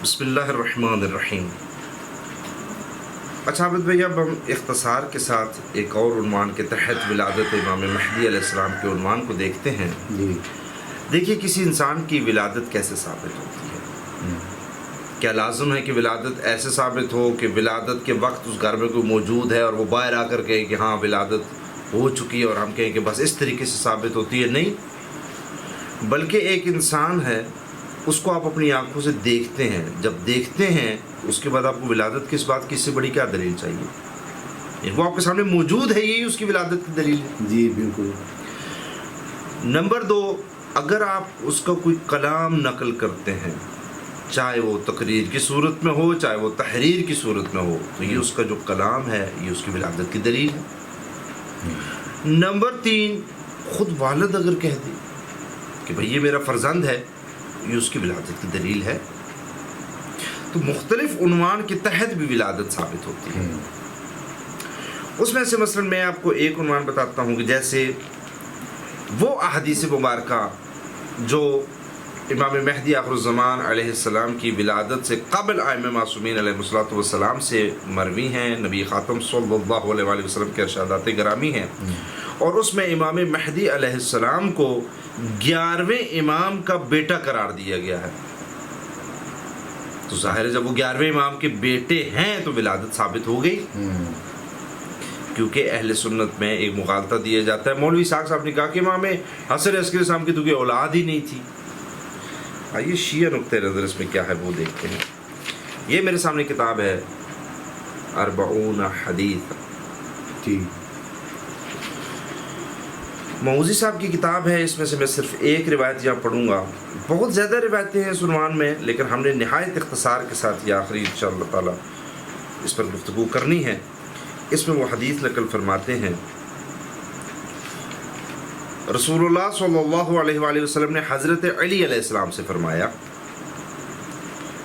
بسم اللہ الرحمن الرحیم۔ اچھا عابد بھائی، اب ہم اختصار کے ساتھ ایک اور عنوان کے تحت ولادت امام مہدی علیہ السلام کے عنوان کو دیکھتے ہیں۔ دیکھیے، کسی انسان کی ولادت کیسے ثابت ہوتی ہے؟ کیا لازم ہے کہ ولادت ایسے ثابت ہو کہ ولادت کے وقت اس گھر میں کوئی موجود ہے اور وہ باہر آ کر کہے کہ ہاں ولادت ہو چکی ہے، اور ہم کہیں کہ بس اس طریقے سے ثابت ہوتی ہے؟ نہیں، بلکہ ایک انسان ہے، اس کو آپ اپنی آنکھوں سے دیکھتے ہیں۔ جب دیکھتے ہیں اس کے بعد آپ کو ولادت کس بات کی، اس سے بڑی کیا دلیل چاہیے؟ وہ آپ کے سامنے موجود ہے، یہی اس کی ولادت کی دلیل ہے۔ جی بالکل۔ نمبر 2، اگر آپ اس کا کوئی کلام نقل کرتے ہیں، چاہے وہ تقریر کی صورت میں ہو، چاہے وہ تحریر کی صورت میں ہو، تو یہ اس کا جو کلام ہے، یہ اس کی ولادت کی دلیل ہے۔ نمبر 3، خود والد اگر کہہ دے کہ بھئی یہ میرا فرزند ہے، یہ اس کی ولادت کی دلیل ہے۔ تو مختلف عنوان کے تحت بھی ولادت ثابت ہوتی ہے۔ اس میں سے مثلا میں آپ کو ایک عنوان بتاتا ہوں کہ جیسے وہ احادیث مبارکہ جو امام مہدی آخر الزمان علیہ السلام کی ولادت سے قبل ائمہ معصومین علیہ الصلوۃ والسلام سے مروی ہیں، نبی خاتم صلی اللہ علیہ وآلہ وسلم کے ارشادات گرامی ہیں، اور اس میں امام مہدی علیہ السلام کو 11ویں امام کا بیٹا قرار دیا گیا ہے۔ تو ظاہر ہے جب وہ 11ویں امام کے بیٹے ہیں تو ولادت ثابت ہو گئی، کیونکہ اہل سنت میں ایک مغالطہ دیا جاتا ہے۔ مولوی اسحاق صاحب نے کہا کہ امام حسن عسکری السلام کی تو کوئی اولاد ہی نہیں تھی۔ آئیے شیعہ نقطہ نظر اس میں کیا ہے وہ دیکھتے ہیں۔ یہ میرے سامنے کتاب ہے 40 حدیث، ٹھیک، موزی صاحب کی کتاب ہے۔ اس میں سے میں صرف ایک روایت یہاں پڑھوں گا، بہت زیادہ روایتیں ہیں اس عنوان میں، لیکن ہم نے نہایت اختصار کے ساتھ یہ آخری انشاءاللہ تعالی اس پر گفتگو کرنی ہے۔ اس میں وہ حدیث نقل فرماتے ہیں، رسول اللہ صلی اللہ علیہ وآلہ وسلم نے حضرت علی علیہ السلام سے فرمایا،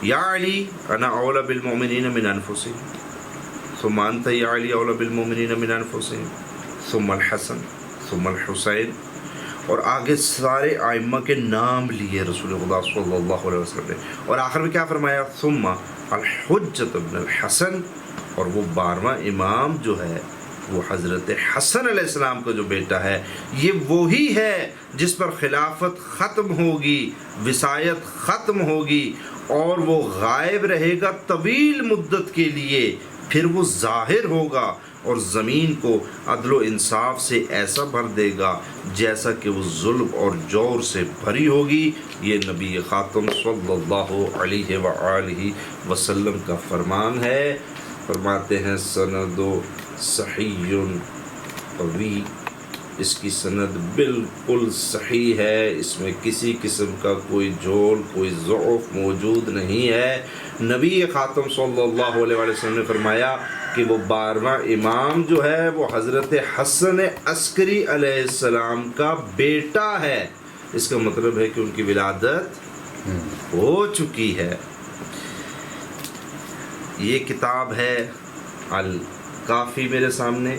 یا علی انا اولی بالمؤمنین من انفسہم ثم انت یا علی اولی بالمؤمنین من انفسہم ثم الحسن ثم الحسین، اور آگے سارے ائمہ کے نام لیے رسول خدا صلی اللہ علیہ وسلم نے، اور آخر میں کیا فرمایا، ثم الحجۃ ابن الحسن، اور وہ 12واں امام جو ہے وہ حضرت حسن علیہ السلام کا جو بیٹا ہے، یہ وہی ہے جس پر خلافت ختم ہوگی، وصایت ختم ہوگی، اور وہ غائب رہے گا طویل مدت کے لیے، پھر وہ ظاہر ہوگا اور زمین کو عدل و انصاف سے ایسا بھر دے گا جیسا کہ وہ ظلم اور جور سے بھری ہوگی۔ یہ نبی خاتم صلی اللہ علیہ وآلہ وسلم کا فرمان ہے۔ فرماتے ہیں سند صحیح قوی، اس کی سند بالکل صحیح ہے، اس میں کسی قسم کا کوئی جھول، کوئی ضعف موجود نہیں ہے۔ نبی خاتم صلی اللہ علیہ وآلہ وسلم نے فرمایا کہ وہ 12واں امام جو ہے وہ حضرت حسن عسکری علیہ السلام کا بیٹا ہے۔ اس کا مطلب ہے کہ ان کی ولادت ہو چکی ہے۔ یہ کتاب ہے الکافی میرے سامنے،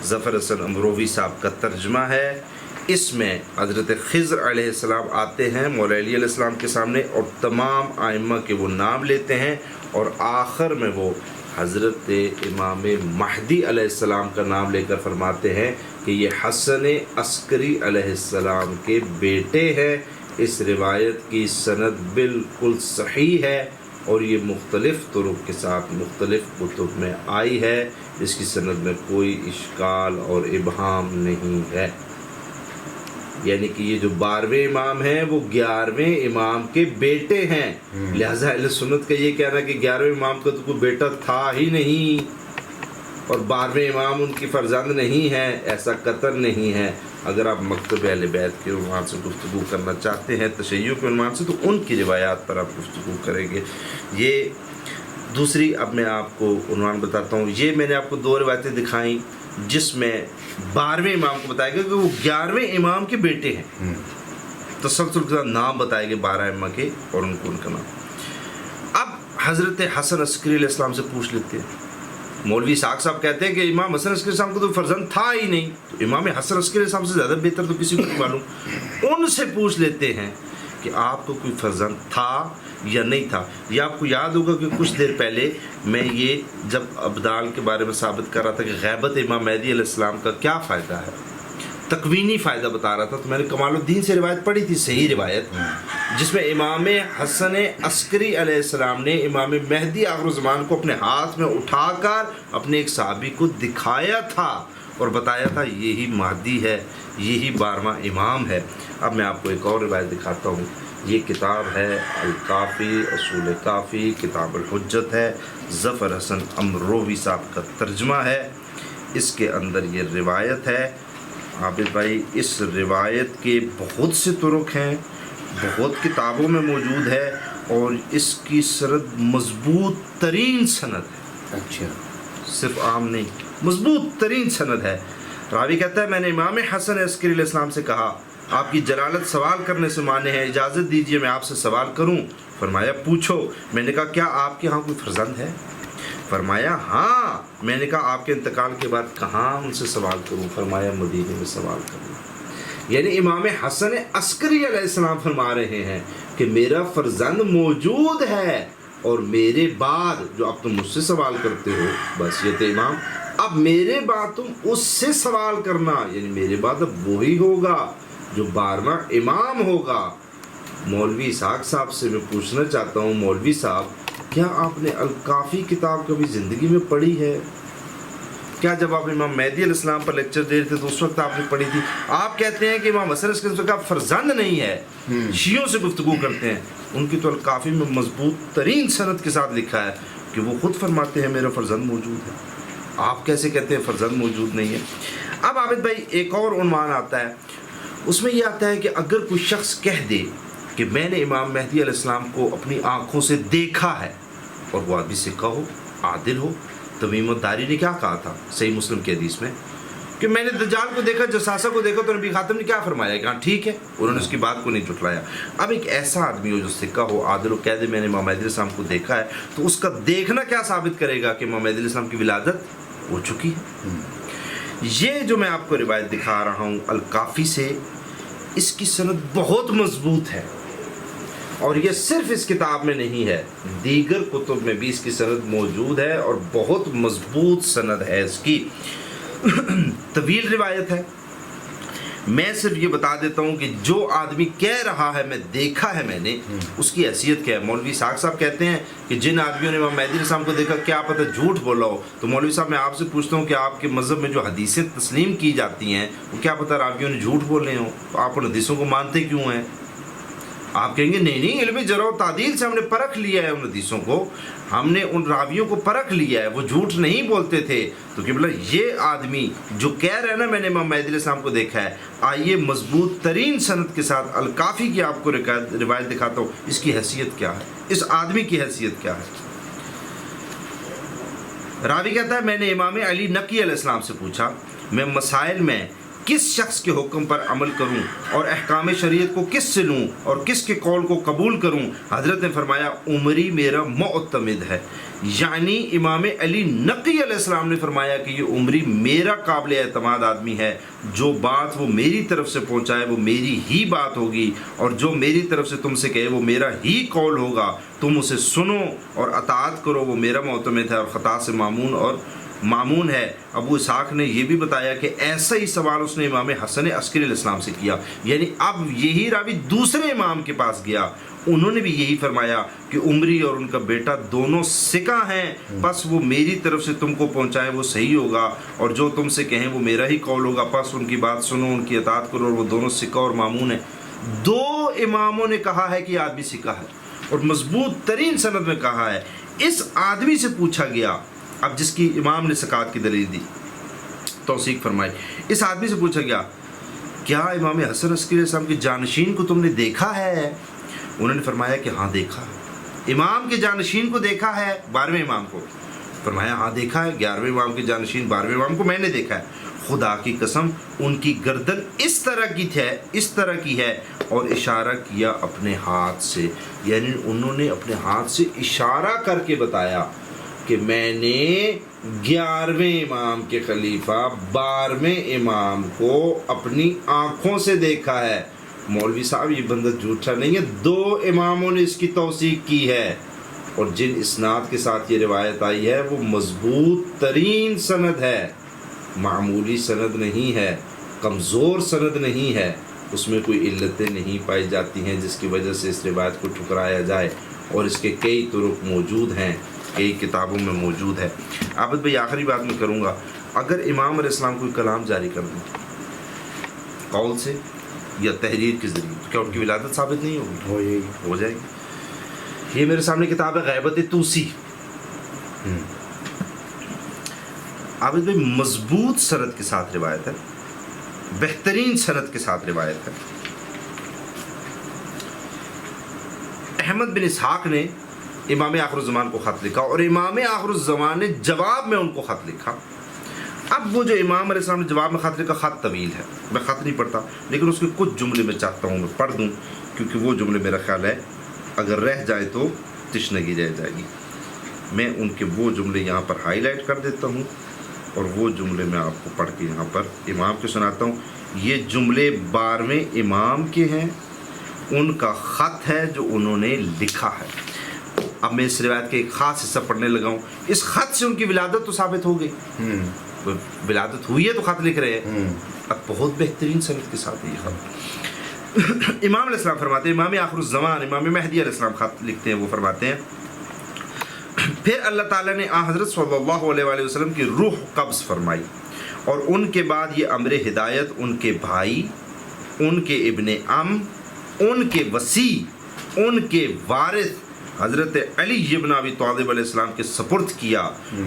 ظفر حسن امروی صاحب کا ترجمہ ہے۔ اس میں حضرت خضر علیہ السلام آتے ہیں مولا علی علیہ السلام کے سامنے، اور تمام ائمہ کے وہ نام لیتے ہیں، اور آخر میں وہ حضرت امام مہدی علیہ السلام کا نام لے کر فرماتے ہیں کہ یہ حسن عسکری علیہ السلام کے بیٹے ہیں۔ اس روایت کی سند بالکل صحیح ہے، اور یہ مختلف طرق کے ساتھ مختلف کتب میں آئی ہے، اس کی سند میں کوئی اشکال اور ابہام نہیں ہے۔ یعنی کہ یہ جو 12ویں امام ہیں وہ 11ویں امام کے بیٹے ہیں، لہذا اہل سنت کا یہ کہنا کہ 11ویں امام کا تو کوئی بیٹا تھا ہی نہیں اور 12ویں امام ان کی فرزند نہیں ہے، ایسا قطعاً نہیں ہے۔ اگر آپ مکتب اہل بیت کے عنوان سے گفتگو کرنا چاہتے ہیں، تشیع کے عنوان سے، تو ان کی روایات پر آپ گفتگو کریں گے۔ یہ دوسری، اب میں آپ کو عنوان بتاتا ہوں۔ یہ میں نے آپ کو 2 روایتیں دکھائیں جس میں 12ویں امام کو بتایا گیا کہ وہ 11ویں امام کے بیٹے ہیں، تسلسل کے ساتھ نام بتائے گئے 12 امام کے اور ان کا نام۔ اب حضرت حسن عسکری علیہ السلام سے پوچھ لیتے ہیں، مولوی اسحاق صاحب کہتے ہیں کہ امام حسن عسکری السلام کو تو فرزند تھا ہی نہیں، تو امام حسن عسکری السلام سے زیادہ بہتر تو کسی کو نہیں معلوم۔ ان سے پوچھ لیتے ہیں کہ آپ کو کوئی فرزند تھا یا نہیں تھا. یہ آپ کو یاد ہوگا کہ کچھ دیر پہلے میں یہ جب ابدال کے بارے میں ثابت کر رہا تھا کہ غیبت امام مہدی علیہ السلام کا کیا فائدہ ہے، تکوینی فائدہ بتا رہا تھا، تو میں نے کمال الدین سے روایت پڑھی تھی، صحیح روایت، جس میں امام حسن عسکری علیہ السلام نے امام مہدی آخر الزمان کو اپنے ہاتھ میں اٹھا کر اپنے ایک صحابی کو دکھایا تھا اور بتایا تھا یہی مہدی ہے، یہی 12واں امام ہے. اب میں آپ کو ایک اور روایت دکھاتا ہوں. یہ کتاب ہے الکافی، اصول کافی، کتاب الحجت ہے، ظفر حسن امروی صاحب کا ترجمہ ہے. اس کے اندر یہ روایت ہے. عابد بھائی، اس روایت کے بہت سے طرق ہیں، بہت کتابوں میں موجود ہے، اور اس کی سند مضبوط ترین سند ہے. اچھا، صرف عام نہیں، مضبوط ترین سند ہے. راوی کہتا ہے میں نے امام حسن عسکری علیہ السلام سے کہا آپ کی جلالت سوال کرنے سے مانے ہے، اجازت دیجیے میں آپ سے سوال کروں. فرمایا پوچھو. میں نے کہا کیا آپ کے ہاں کوئی فرزند ہے؟ فرمایا ہاں. میں نے کہا آپ کے انتقال کے بعد کہاں ان سے سوال کروں؟ فرمایا مدینے میں سوال کروں. یعنی امام حسن عسکری علیہ السلام فرما رہے ہیں کہ میرا فرزند موجود ہے، اور میرے بعد جو اب تم مجھ سے سوال کرتے ہو بحیثیت امام، اب میرے بعد تم اس سے سوال کرنا، یعنی میرے بعد اب وہی ہوگا جو 12واں امام ہوگا. مولوی اسحاق صاحب سے میں پوچھنا چاہتا ہوں، مولوی صاحب کیا آپ نے الکافی کتاب کبھی زندگی میں پڑھی ہے؟ کیا جب آپ امام مہدی علیہ السلام پر لیکچر دے رہے تھے تو اس وقت آپ نے پڑھی تھی؟ آپ کہتے ہیں کہ امام حسن عسکری کا فرزند نہیں ہے، شیعوں سے گفتگو کرتے ہیں. ان کی تو الکافی میں مضبوط ترین سند کے ساتھ لکھا ہے کہ وہ خود فرماتے ہیں میرا فرزند موجود ہے. آپ کیسے کہتے ہیں فرزند موجود نہیں ہے؟ اب عابد بھائی ایک اور عنوان آتا ہے، اس میں یہ آتا ہے کہ اگر کوئی شخص کہہ دے کہ میں نے امام مہدی علیہ السلام کو اپنی آنکھوں سے دیکھا ہے، اور وہ آدمی سکہ ہو، عادل ہو. تمیم الداری نے کیا کہا تھا صحیح مسلم کے حدیث میں کہ میں نے دجال کو دیکھا، جساسہ کو دیکھا، تو نبی خاتم نے کیا فرمایا کہ ہاں ٹھیک ہے، انہوں نے اس کی بات کو نہیں جھٹلایا. اب ایک ایسا آدمی ہو جو سکہ ہو، عادل ہو، کہہ دے میں نے امام مہدی علیہ السلام کو دیکھا ہے، تو اس کا دیکھنا کیا ثابت کرے گا کہ امام مہدی علیہ السلام کی ولادت ہو چکی ہے. یہ جو میں آپ کو روایت دکھا رہا ہوں الکافی سے، اس کی سند بہت مضبوط ہے، اور یہ صرف اس کتاب میں نہیں ہے، دیگر کتب میں بھی اس کی سند موجود ہے، اور بہت مضبوط سند ہے اس کی. طویل روایت ہے. میں صرف یہ بتا دیتا ہوں کہ جو آدمی کہہ رہا ہے میں دیکھا ہے میں نے، اس کی حیثیت کیا ہے. مولوی اسحاق صاحب کہتے ہیں کہ جن آدمیوں نے امام مہدی علیہ السلام کو دیکھا کیا پتہ جھوٹ بولا ہو. تو مولوی صاحب میں آپ سے پوچھتا ہوں کہ آپ کے مذہب میں جو حدیثیں تسلیم کی جاتی ہیں وہ کیا پتہ راویوں نے جھوٹ بولے ہوں، تو آپ ان حدیثوں کو مانتے کیوں ہیں؟ آپ کہیں گے نہیں علم جرح و تعدیل سے ہم نے پرکھ لیا ہے ان حدیثوں کو، ہم نے ان راویوں کو پرکھ لیا ہے، وہ جھوٹ نہیں بولتے تھے. تو کہ بلا یہ آدمی جو کہہ رہا ہے نا میں نے امام مہدی علیہ السلام کو دیکھا ہے، آئیے مضبوط ترین سند کے ساتھ الکافی کی آپ کو روایت دکھاتا ہوں. اس کی حیثیت کیا ہے، اس آدمی کی حیثیت کیا ہے. راوی کہتا ہے میں نے امام علی نقی علیہ السلام سے پوچھا میں مسائل میں کس شخص کے حکم پر عمل کروں اور احکام شریعت کو کس سے لوں اور کس کے قول کو قبول کروں. حضرت نے فرمایا عمری میرا معتمد ہے. یعنی امام علی نقی علیہ السلام نے فرمایا کہ یہ عمری میرا قابل اعتماد آدمی ہے، جو بات وہ میری طرف سے پہنچائے وہ میری ہی بات ہوگی، اور جو میری طرف سے تم سے کہے وہ میرا ہی قول ہوگا. تم اسے سنو اور اطاعت کرو، وہ میرا معتمد ہے اور خطا سے معمون ہے. ابو اسحاق نے یہ بھی بتایا کہ ایسا ہی سوال اس نے امام حسن عسکری علیہ السلام سے کیا. یعنی اب یہی راوی دوسرے امام کے پاس گیا، انہوں نے بھی یہی فرمایا کہ عمری اور ان کا بیٹا دونوں سکہ ہیں، پس وہ میری طرف سے تم کو پہنچائے وہ صحیح ہوگا، اور جو تم سے کہیں وہ میرا ہی قول ہوگا، پس ان کی بات سنو، ان کی اطاعت کرو، اور وہ دونوں سکہ اور معمون ہیں. دو اماموں نے کہا ہے کہ یہ آدمی سکہ ہے، اور مضبوط ترین سند میں کہا ہے. اس آدمی سے پوچھا گیا، اب جس کی امام نے سکات کی دلیل دی، توثیق فرمائی، اس آدمی سے پوچھا گیا کیا امام حسن عسکری علیہ السلام کے جانشین کو تم نے دیکھا ہے؟ انہوں نے فرمایا کہ ہاں دیکھا ہے. امام کے جانشین کو دیکھا ہے، 12ویں امام کو؟ فرمایا ہاں دیکھا ہے. 11ویں امام کے جانشین 12ویں امام کو میں نے دیکھا ہے. خدا کی قسم ان کی گردن اس طرح کی ہے، اور اشارہ کیا اپنے ہاتھ سے. یعنی انہوں نے اپنے ہاتھ سے اشارہ کر کے بتایا کہ میں نے 11ویں امام کے خلیفہ 12ویں امام کو اپنی آنکھوں سے دیکھا ہے. مولوی صاحب یہ بندہ جھوٹا نہیں ہے، 2 اماموں نے اس کی توثیق کی ہے، اور جن اسناد کے ساتھ یہ روایت آئی ہے وہ مضبوط ترین سند ہے، معمولی سند نہیں ہے، کمزور سند نہیں ہے، اس میں کوئی علتیں نہیں پائی جاتی ہیں جس کی وجہ سے اس روایت کو ٹھکرایا جائے، اور اس کے کئی طرق موجود ہیں، کئی کتابوں میں موجود ہے۔ عابد بھائی آخری بات میں کروں گا، اگر امام علیہ السلام کوئی کلام جاری کر دیں قول سے یا تحریر کے ذریعے، تو کیا ان کی ولادت ثابت نہیں ہوگی؟ ہو جائے گی۔ یہ میرے سامنے کتاب ہے غیبت طوسی، عابد بھائی مضبوط سند کے ساتھ روایت ہے، بہترین سند کے ساتھ روایت ہے۔ احمد بن اسحاق نے امام آخر الزمان کو خط لکھا، اور امام آخر الزمان نے جواب میں ان کو خط لکھا۔ اب وہ جو امام علیہ السلام نے جواب میں خط لکھا، خط طویل ہے، میں خط نہیں پڑھتا، لیکن اس کے کچھ جملے میں چاہتا ہوں میں پڑھ دوں، کیونکہ وہ جملے میرا خیال ہے اگر رہ جائے تو تشنگی رہ جائے گی۔ میں ان کے وہ جملے یہاں پر ہائی لائٹ کر دیتا ہوں، اور وہ جملے میں آپ کو پڑھ کے یہاں پر امام کے سناتا ہوں۔ یہ جملے 12ویں امام کے ہیں، ان کا خط ہے جو انہوں نے لکھا ہے۔ اب میں اس روایت کے ایک خاص حصہ پڑھنے لگا ہوں، اس خط سے ان کی ولادت تو ثابت ہو گئی، ولادت ہوئی ہے تو خط لکھ رہے ہیں، اب بہت بہترین سند کے ساتھ یہ خط۔ امام علیہ السلام فرماتے ہیں، امام آخر الزمان امام مہدی علیہ السلام خط لکھتے ہیں، وہ فرماتے ہیں پھر اللہ تعالیٰ نے حضرت صلی اللہ علیہ وآلہ وسلم کی روح قبض فرمائی، اور ان کے بعد یہ امر ہدایت ان کے بھائی، ان کے ابن عم، ان کے وصی، ان کے وارث حضرت علی ابن ابی طالب علیہ السلام کے سپرد کیا،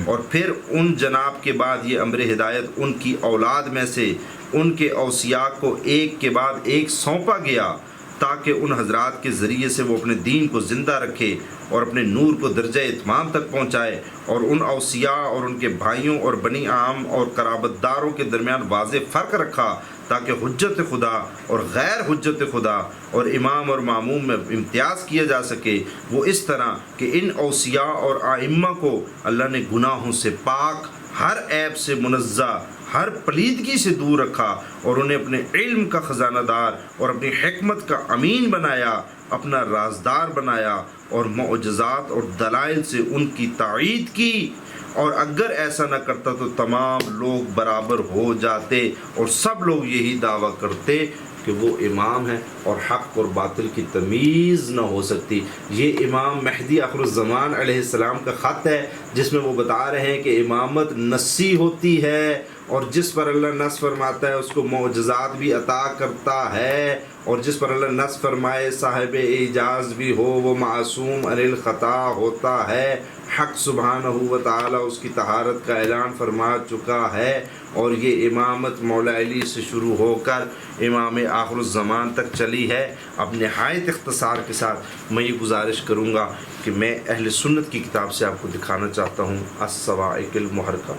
اور پھر ان جناب کے بعد یہ امر ہدایت ان کی اولاد میں سے ان کے اوصیاء کو ایک کے بعد ایک سونپا گیا، تاکہ ان حضرات کے ذریعے سے وہ اپنے دین کو زندہ رکھے اور اپنے نور کو درجہ اتمام تک پہنچائے، اور ان اوصیاء اور ان کے بھائیوں اور بنی عام اور قرابت داروں کے درمیان واضح فرق رکھا، تاکہ حجت خدا اور غیر حجت خدا اور امام اور معموم میں امتیاز کیا جا سکے، وہ اس طرح کہ ان اوصیاء اور ائمہ کو اللہ نے گناہوں سے پاک، ہر عیب سے منزہ، ہر پلیدگی سے دور رکھا، اور انہیں اپنے علم کا خزانہ دار اور اپنی حکمت کا امین بنایا، اپنا رازدار بنایا، اور معجزات اور دلائل سے ان کی تائید کی، اور اگر ایسا نہ کرتا تو تمام لوگ برابر ہو جاتے، اور سب لوگ یہی دعویٰ کرتے کہ وہ امام ہیں اور حق اور باطل کی تمیز نہ ہو سکتی۔ یہ امام مہدی آخر الزمان علیہ السلام کا خط ہے، جس میں وہ بتا رہے ہیں کہ امامت نصی ہوتی ہے، اور جس پر اللہ نص فرماتا ہے اس کو معجزات بھی عطا کرتا ہے، اور جس پر اللہ نص فرمائے صاحب اعجاز بھی ہو وہ معصوم عن الخطا ہوتا ہے۔ حق سبحانہ و تعالی اس کی طہارت کا اعلان فرما چکا ہے، اور یہ امامت مولا علی سے شروع ہو کر امام آخر الزمان تک چلی ہے۔ اب نہایت اختصار کے ساتھ میں یہ گزارش کروں گا کہ میں اہل سنت کی کتاب سے آپ کو دکھانا چاہتا ہوں الصواعق المحرقہ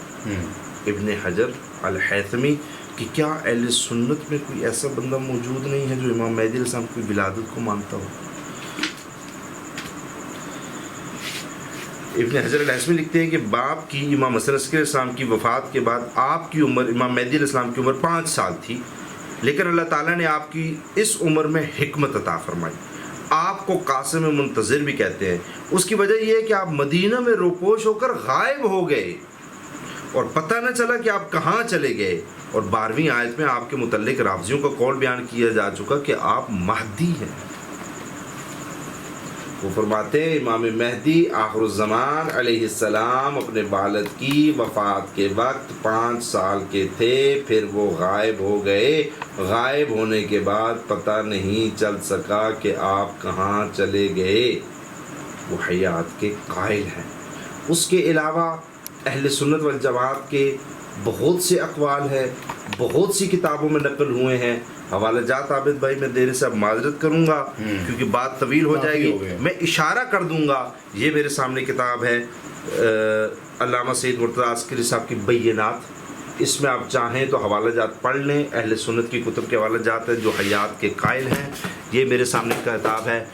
ابن حجر الحیثمی، کہ کیا اہل سنت میں کوئی ایسا بندہ موجود نہیں ہے جو امام مہدی علیہ السلام کی ولادت کو مانتا ہو۔ ابن حجر الحیثمی لکھتے ہیں کہ باپ کی امام حسن عسکری علیہ السلام کی وفات کے بعد آپ کی عمر، امام مہدی علیہ السلام کی عمر 5 سال تھی، لیکن اللہ تعالیٰ نے آپ کی اس عمر میں حکمت عطا فرمائی۔ آپ کو قاسم منتظر بھی کہتے ہیں۔ اس کی وجہ یہ ہے کہ آپ مدینہ میں روپوش ہو کر غائب ہو گئے، اور پتہ نہ چلا کہ آپ کہاں چلے گئے، اور 12ویں آیت میں آپ کے متعلق رافضیوں کا قول بیان کیا جا چکا کہ آپ مہدی ہیں۔ وہ فرماتے ہیں امام مہدی آخر الزمان علیہ السلام اپنے والد کی وفات کے وقت 5 سال کے تھے، پھر وہ غائب ہو گئے، غائب ہونے کے بعد پتہ نہیں چل سکا کہ آپ کہاں چلے گئے۔ وہ حیات کے قائل ہیں۔ اس کے علاوہ اہل سنت والجماعت کے بہت سے اقوال ہیں، بہت سی کتابوں میں نقل ہوئے ہیں۔ حوالہ جات عابد بھائی میں دیر سے اب معذرت کروں گا کیونکہ بات طویل ہو جائے گی، میں اشارہ کر دوں گا۔ یہ میرے سامنے کتاب ہے علامہ سید مرتضیٰ عسکری صاحب کی بینات، اس میں آپ چاہیں تو حوالہ جات پڑھ لیں، اہل سنت کی کتب کے حوالہ جات ہیں جو حیات کے قائل ہیں۔ یہ میرے سامنے کتاب ہے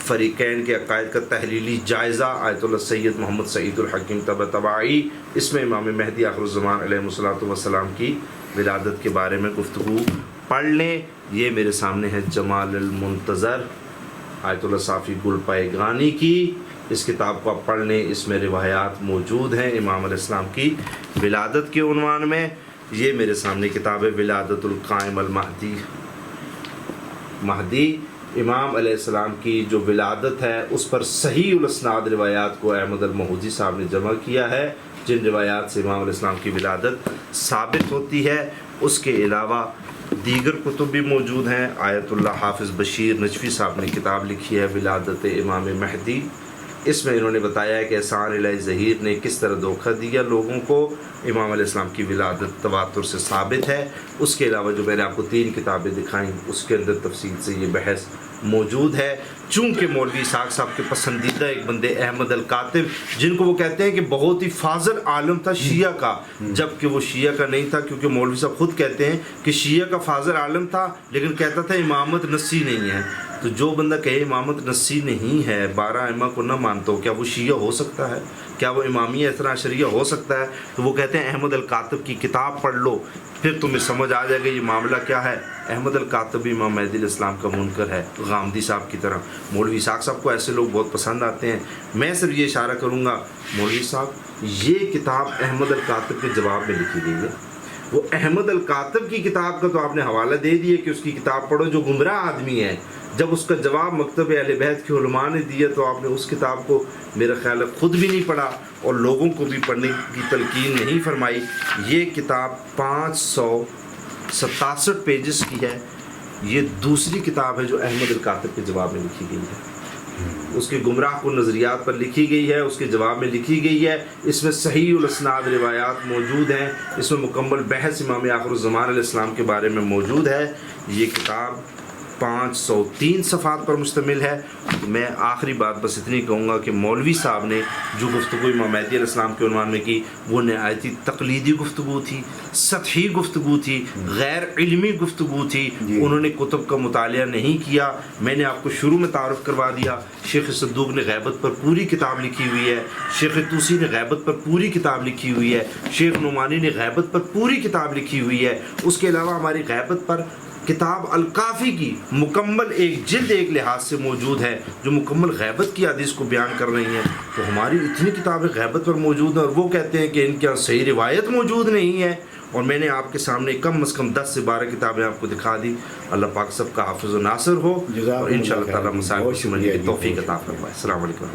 فریقین کے عقائد کا تحلیلی جائزہ، آیت اللہ سید محمد سعید الحکیم طباطبائی، اس میں امام مہدی آخر الزمان علیہ الصلوۃ والسلام کی ولادت کے بارے میں گفتگو پڑھ لیں. یہ میرے سامنے ہے جمال المنتظر آیت اللہ صافی گل پائیگانی کی. اس کتاب کو آپ پڑھ لیں. اس میں روایات موجود ہیں امام علیہ السلام کی ولادت کے عنوان میں. یہ میرے سامنے کتاب ہے ولادت القائم المہدی. مہدی امام علیہ السلام کی جو ولادت ہے اس پر صحیح الاسناد روایات کو احمد المہودی صاحب نے جمع کیا ہے، جن روایات سے امام علیہ السلام کی ولادت ثابت ہوتی ہے. اس کے علاوہ دیگر کتب بھی موجود ہیں. آیت اللہ حافظ بشیر نجفی صاحب نے کتاب لکھی ہے ولادت امام مہدی. اس میں انہوں نے بتایا ہے کہ احسان الہی ظہیر نے کس طرح دھوکہ دیا لوگوں کو. امام علیہ السلام کی ولادت تواتر سے ثابت ہے. اس کے علاوہ جو میں نے آپ کو 3 کتابیں دکھائیں اس کے اندر تفصیل سے یہ بحث موجود ہے. چونکہ مولوی اسحاق صاحب کے پسندیدہ ایک بندے احمد الکاتب، جن کو وہ کہتے ہیں کہ بہت ہی فاضل عالم تھا شیعہ کا، جبکہ وہ شیعہ کا نہیں تھا، کیونکہ مولوی صاحب خود کہتے ہیں کہ شیعہ کا فاضل عالم تھا لیکن کہتا تھا امامت نصی نہیں ہے. تو جو بندہ کہے امامت نصی نہیں ہے، 12 ائمہ کو نہ مانتا ہو، کیا وہ شیعہ ہو سکتا ہے؟ کیا وہ امامیہ اثنا عشریہ ہو سکتا ہے؟ تو وہ کہتے ہیں احمد الکاتب کی کتاب پڑھ لو، پھر تمہیں سمجھ آ جائے گا یہ معاملہ کیا ہے. احمد الکاتب امام مہدی علیہ السلام کا منکر ہے، غامدی صاحب کی طرح. مولوی اسحاق صاحب کو ایسے لوگ بہت پسند آتے ہیں. میں صرف یہ اشارہ کروں گا، مولوی صاحب یہ کتاب احمد الکاتب کے جواب میں لکھی گئی ہے. وہ احمد الکاتب کی کتاب کا تو آپ نے حوالہ دے دیا کہ اس کی کتاب پڑھو جو گمراہ آدمی ہے. جب اس کا جواب مکتب اہل بیت کے علماء نے دیا تو آپ نے اس کتاب کو میرا خیال ہے خود بھی نہیں پڑھا اور لوگوں کو بھی پڑھنے کی تلقین نہیں فرمائی. یہ کتاب 567 پیجز کی ہے. یہ دوسری کتاب ہے جو احمد الکاتب کے جواب میں لکھی گئی ہے. اس کے گمراہ کن نظریات پر لکھی گئی ہے، اس کے جواب میں لکھی گئی ہے. اس میں صحیح الاسناد روایات موجود ہیں. اس میں مکمل بحث امام آخر الزمان علیہ السلام کے بارے میں موجود ہے. یہ کتاب 503 صفحات پر مشتمل ہے. میں آخری بات بس اتنی کہوں گا کہ مولوی صاحب نے جو گفتگو امام مہدی علیہ السلام کے عنوان میں کی وہ نہایت تقلیدی گفتگو تھی، سطحی گفتگو تھی، غیر علمی گفتگو تھی. انہوں نے کتب کا مطالعہ نہیں کیا. میں نے آپ کو شروع میں تعارف کروا دیا. شیخ صدوق نے غیبت پر پوری کتاب لکھی ہوئی ہے، شیخ طوسی نے غیبت پر پوری کتاب لکھی ہوئی ہے، شیخ نعمانی نے غیبت پر پوری کتاب لکھی ہوئی ہے. اس کے علاوہ ہماری غیبت پر کتاب الکافی کی مکمل ایک جلد ایک لحاظ سے موجود ہے جو مکمل غیبت کی حدیث کو بیان کر رہی ہیں. تو ہماری اتنی کتابیں غیبت پر موجود ہیں اور وہ کہتے ہیں کہ ان کے صحیح روایت موجود نہیں ہے. اور میں نے آپ کے سامنے کم از کم 10 سے 12 کتابیں آپ کو دکھا دی. اللہ پاک سب کا حافظ و ناصر ہو اور انشاءاللہ تعالی مسائل کو سمجھنے کی توفیق عطا فرمائے. السلام علیکم.